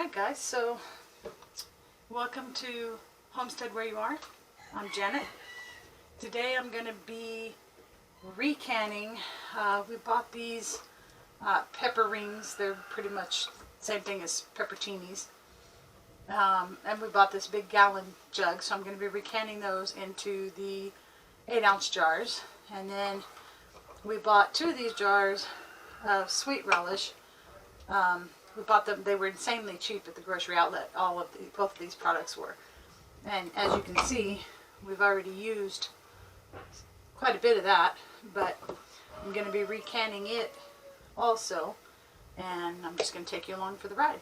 Alright guys, so welcome to Homestead Where You Are. I'm Janet. Today I'm going to be recanning. We bought these pepper rings. They're pretty much the same thing as pepperoncinis. And we bought this big gallon jug, so I'm going to be recanning those into the 8-ounce jars. And then we bought 2 of these jars of sweet relish. We bought them, they were insanely cheap at the grocery outlet. Both of these products were. And as you can see, we've already used quite a bit of that, but I'm going to be recanning it also, and I'm just going to take you along for the ride.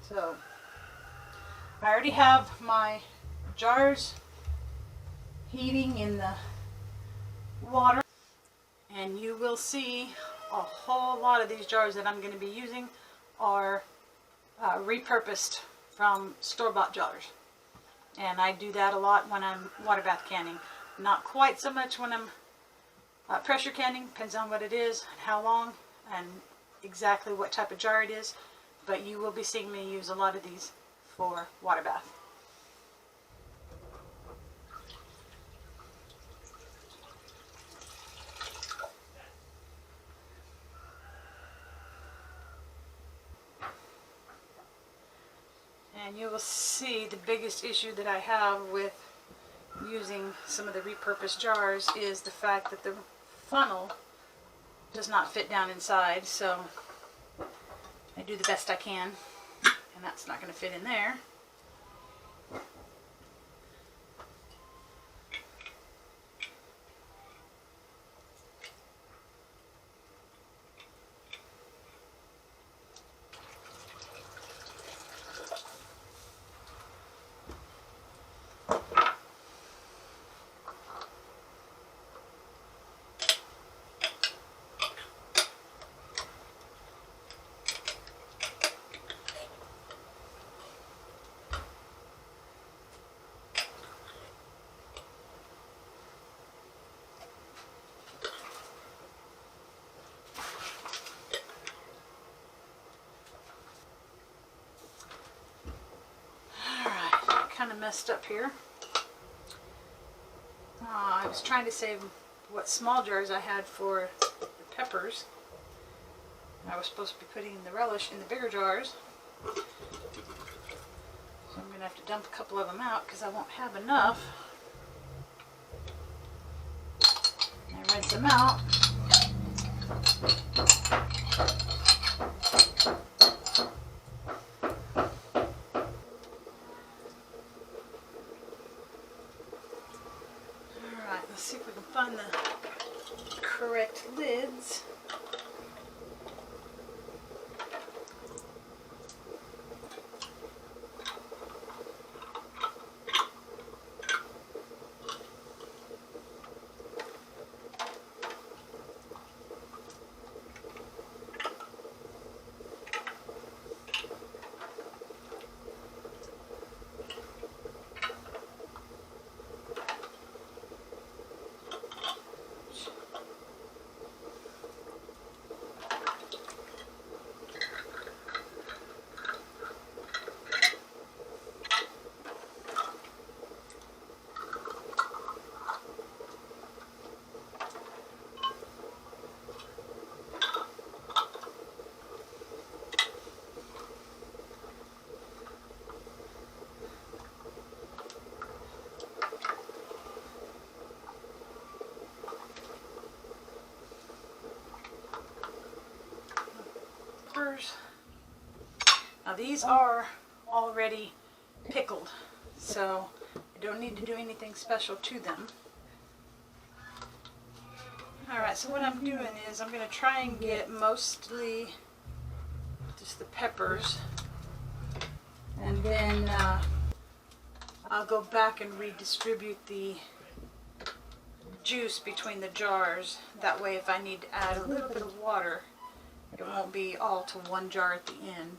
So, I already have my jars heating in the water, and you will see a whole lot of these jars that I'm going to be using are repurposed from store-bought jars. And I do that a lot when I'm water bath canning. Not quite so much when I'm pressure canning. Depends on what it is, and how long, and exactly what type of jar it is. But you will be seeing me use a lot of these for water bath. And you will see the biggest issue that I have with using some of the repurposed jars is the fact that the funnel does not fit down inside. So I do the best I can, and that's not going to fit in there. Kind of messed up here. I was trying to save what small jars I had for the peppers. I was supposed to be putting the relish in the bigger jars. So I'm going to have to dump a couple of them out because I won't have enough. I rinse them out. Let's see if we can find the correct lids. Now these are already pickled, so I don't need to do anything special to them. Alright, so what I'm doing is I'm going to try and get mostly just the peppers, and then I'll go back and redistribute the juice between the jars. That way if I need to add a little bit of water, it won't be all to one jar at the end.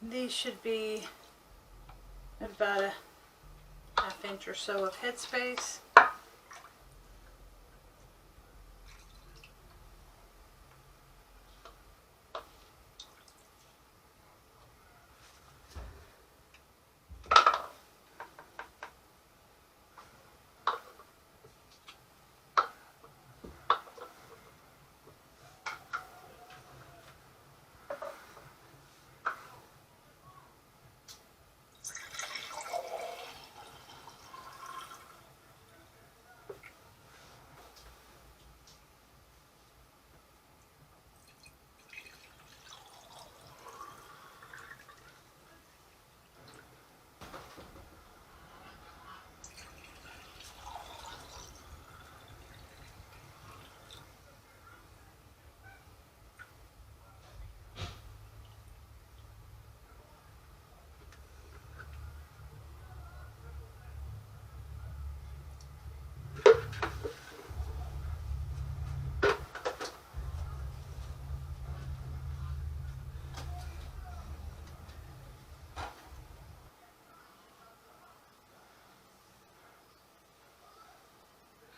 These should be about a ½ inch or so of headspace.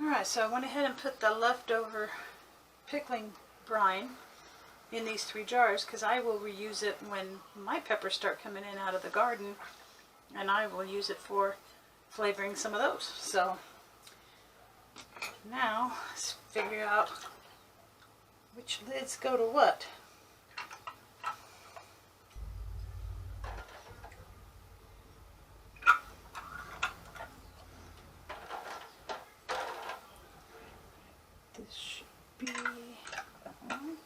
Alright, so I went ahead and put the leftover pickling brine in these 3 jars because I will reuse it when my peppers start coming in out of the garden, and I will use it for flavoring some of those. So now let's figure out which lids go to what. This should be that one.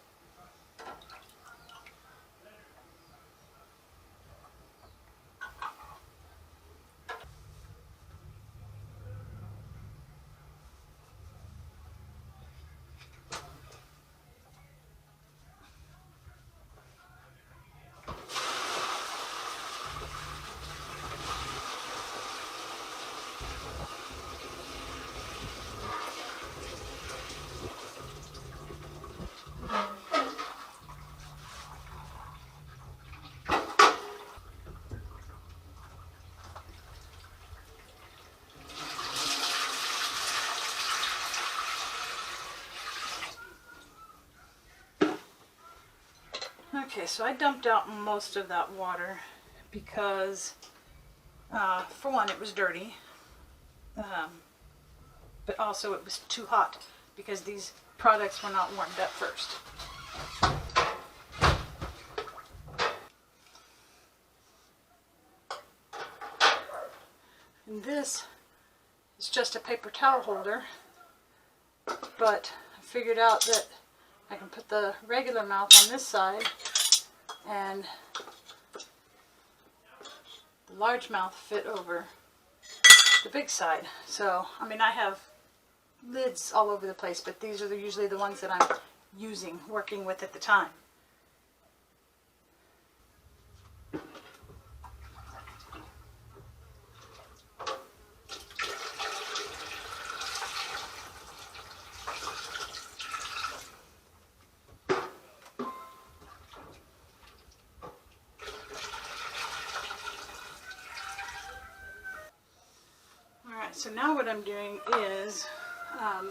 Okay, so I dumped out most of that water because, for one, it was dirty, but also it was too hot because these products were not warmed up first. And this is just a paper towel holder, but I figured out that I can put the regular mouth on this side and the large mouth fit over the big side. So, I mean, I have lids all over the place, but these are usually the ones that I'm working with at the time. So now what I'm doing is, I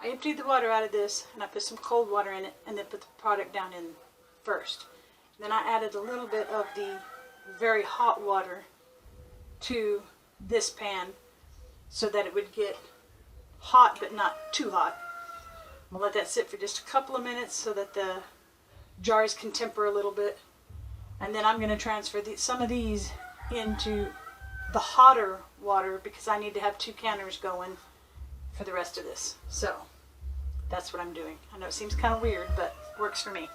emptied the water out of this and I put some cold water in it and then put the product down in first. Then I added a little bit of the very hot water to this pan so that it would get hot but not too hot. I'm going to let that sit for just a couple of minutes so that the jars can temper a little bit. And then I'm going to transfer some of these into the hotter water because I need to have 2 canners going for the rest of this. So that's what I'm doing. I know it seems kind of weird, but works for me.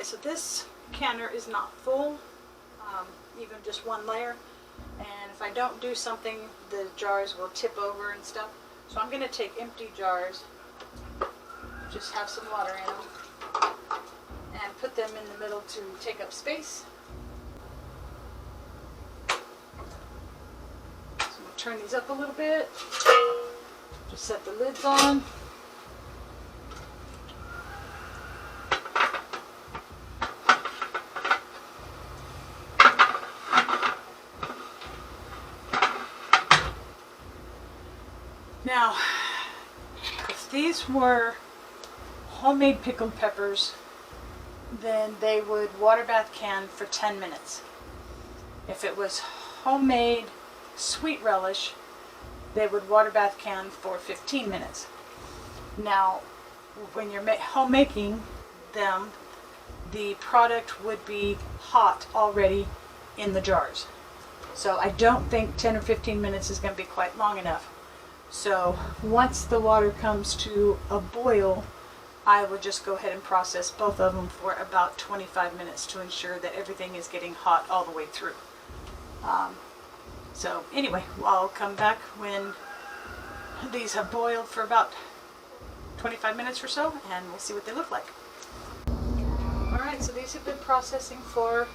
so this canner is not full, even just one layer. And if I don't do something, the jars will tip over and stuff. So I'm going to take empty jars, just have some water in them, and put them in the middle to take up space. So we'll turn these up a little bit. Just set the lids on. Now, if these were homemade pickled peppers, then they would water bath can for 10 minutes. If it was homemade sweet relish, they would water bath can for 15 minutes. Now, when you're homemaking them, the product would be hot already in the jars. So I don't think 10 or 15 minutes is going to be quite long enough. So once the water comes to a boil, I will just go ahead and process both of them for about 25 minutes to ensure that everything is getting hot all the way through. So anyway, I'll come back when these have boiled for about 25 minutes or so, and we'll see what they look like. Alright, so these have been processing for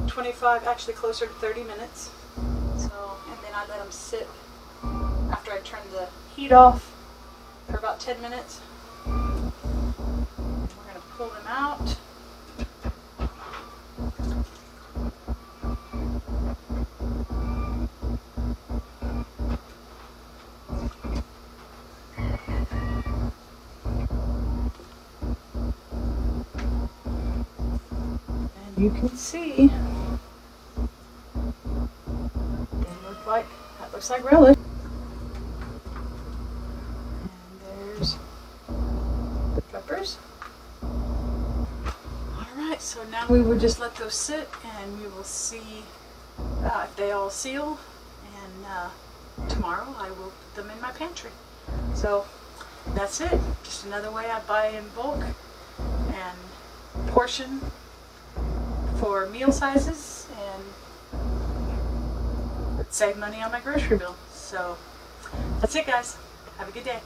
25, actually closer to 30 minutes. So, and then I let them sit after I turn the heat off for about 10 minutes. We're going to pull them out. And you can see that looks like relish. The peppers. Alright, so now we will just let those sit and we will see if they all seal, and tomorrow I will put them in my pantry. So that's it. Just another way I buy in bulk and portion for meal sizes and save money on my grocery bill. So that's it, guys. Have a good day.